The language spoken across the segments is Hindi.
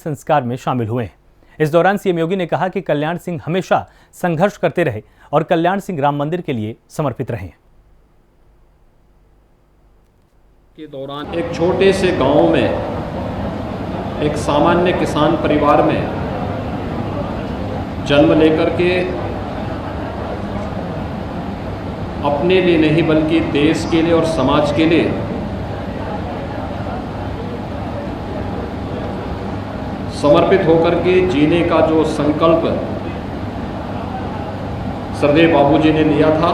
संस्कार में शामिल हुए हैं। इस दौरान सीएम योगी ने कहा कि कल्याण सिंह हमेशा संघर्ष करते रहे और कल्याण सिंह राम मंदिर के लिए समर्पित रहे। के दौरान एक छोटे से गांव में एक सामान्य किसान परिवार में जन्म लेकर के अपने लिए नहीं बल्कि देश के लिए और समाज के लिए समर्पित होकर के जीने का जो संकल्प सरदेव बाबूजी ने लिया था,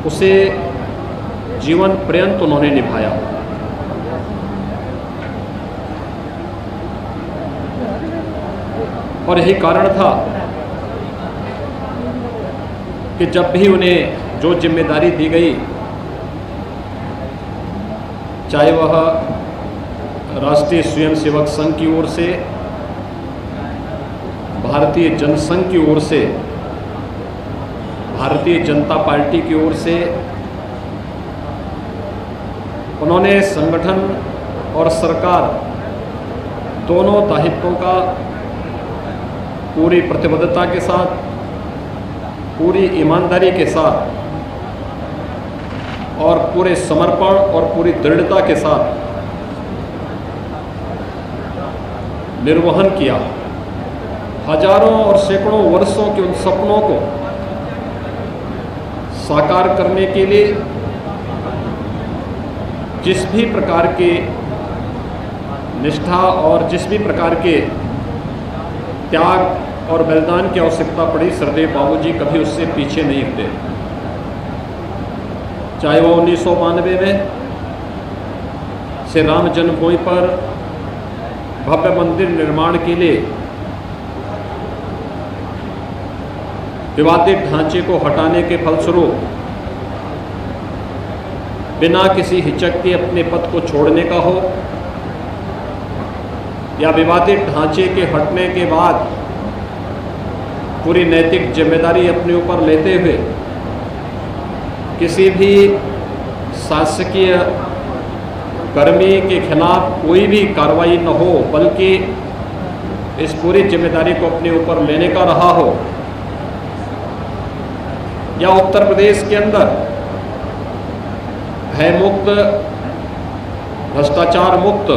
उसे जीवन पर्यंत उन्होंने निभाया। और यही कारण था कि जब भी उन्हें जो जिम्मेदारी दी गई, चाहे वह राष्ट्रीय स्वयंसेवक संघ की ओर से, भारतीय जनसंघ की ओर से, भारतीय जनता पार्टी की ओर से, उन्होंने संगठन और सरकार दोनों दायित्वों का पूरी प्रतिबद्धता के साथ, पूरी ईमानदारी के साथ और पूरे समर्पण और पूरी दृढ़ता के साथ निर्वहन किया। हजारों और सैकड़ों वर्षों के उन सपनों को साकार करने के लिए जिस भी प्रकार के निष्ठा और जिस भी प्रकार के त्याग और बलिदान की आवश्यकता पड़ी, सरदेव बाबूजी कभी उससे पीछे नहीं हटे। चाहे वो 1992 में श्री राम जन्मभूमि पर भव्य मंदिर निर्माण के लिए विवादित ढांचे को हटाने के फलस्वरूप बिना किसी हिचक के अपने पद को छोड़ने का हो, या विवादित ढांचे के हटने के बाद पूरी नैतिक जिम्मेदारी अपने ऊपर लेते हुए किसी भी शासकीय कर्मी के खिलाफ कोई भी कार्रवाई न हो, बल्कि इस पूरी जिम्मेदारी को अपने ऊपर लेने का रहा हो, या उत्तर प्रदेश के अंदर भयमुक्त, भ्रष्टाचार मुक्त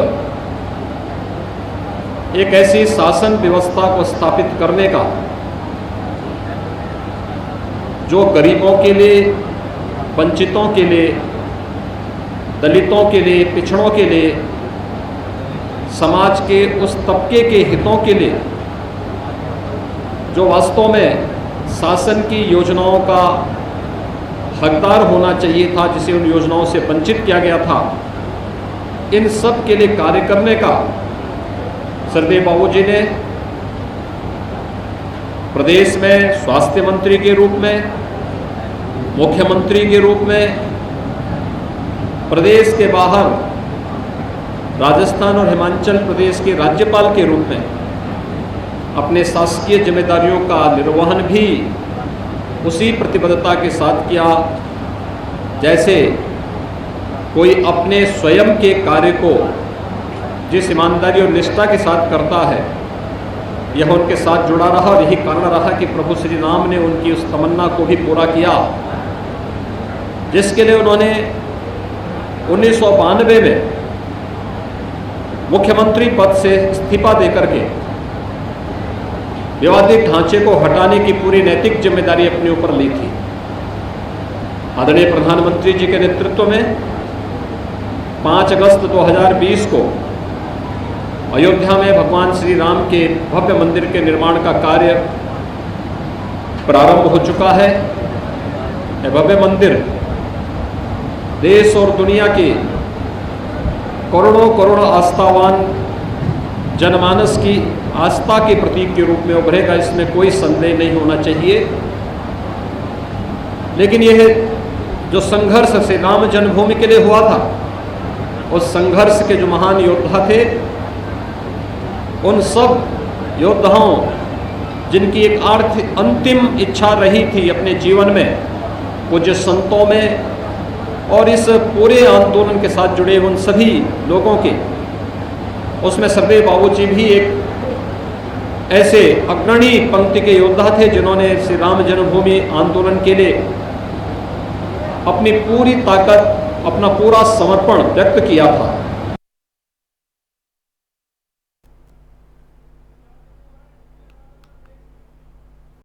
एक ऐसी शासन व्यवस्था को स्थापित करने का जो गरीबों के लिए, वंचितों के लिए, दलितों के लिए, पिछड़ों के लिए, समाज के उस तबके के हितों के लिए जो वास्तव में शासन की योजनाओं का हकदार होना चाहिए था, जिसे उन योजनाओं से वंचित किया गया था, इन सब के लिए कार्य करने का सरदेव बाबूजी ने प्रदेश में स्वास्थ्य मंत्री के रूप में, मुख्यमंत्री के रूप में, प्रदेश के बाहर राजस्थान और हिमाचल प्रदेश के राज्यपाल के रूप में अपने शासकीय जिम्मेदारियों का निर्वहन भी उसी प्रतिबद्धता के साथ किया जैसे कोई अपने स्वयं के कार्य को जिस ईमानदारी और निष्ठा के साथ करता है। यह उनके साथ जुड़ा रहा और यही कारण रहा कि प्रभु श्री राम ने उनकी उस तमन्ना को भी पूरा किया, जिसके लिए उन्होंने 1992 में मुख्यमंत्री पद से इस्तीफा देकर के विवादित ढांचे को हटाने की पूरी नैतिक जिम्मेदारी अपने ऊपर ली थी। आदरणीय प्रधानमंत्री जी के नेतृत्व में 5 अगस्त 2020 को अयोध्या में भगवान श्री राम के भव्य मंदिर के निर्माण का कार्य प्रारंभ हो चुका है। यह भव्य मंदिर देश और दुनिया के करोड़ों करोड़ आस्थावान जनमानस की आस्था के प्रतीक के रूप में उभरेगा, इसमें कोई संदेह नहीं होना चाहिए। लेकिन यह जो संघर्ष श्री राम जन्मभूमि के लिए हुआ था, उस संघर्ष के जो महान योद्धा थे, उन सब योद्धाओं जिनकी एक अंतिम इच्छा रही थी अपने जीवन में, पूज्य संतों में और इस पूरे आंदोलन के साथ जुड़े उन सभी लोगों के उसमें सरदेव बाबूजी भी एक ऐसे अग्रणी पंक्ति के योद्धा थे जिन्होंने श्री राम जन्मभूमि आंदोलन के लिए अपनी पूरी ताकत, अपना पूरा समर्पण व्यक्त किया था।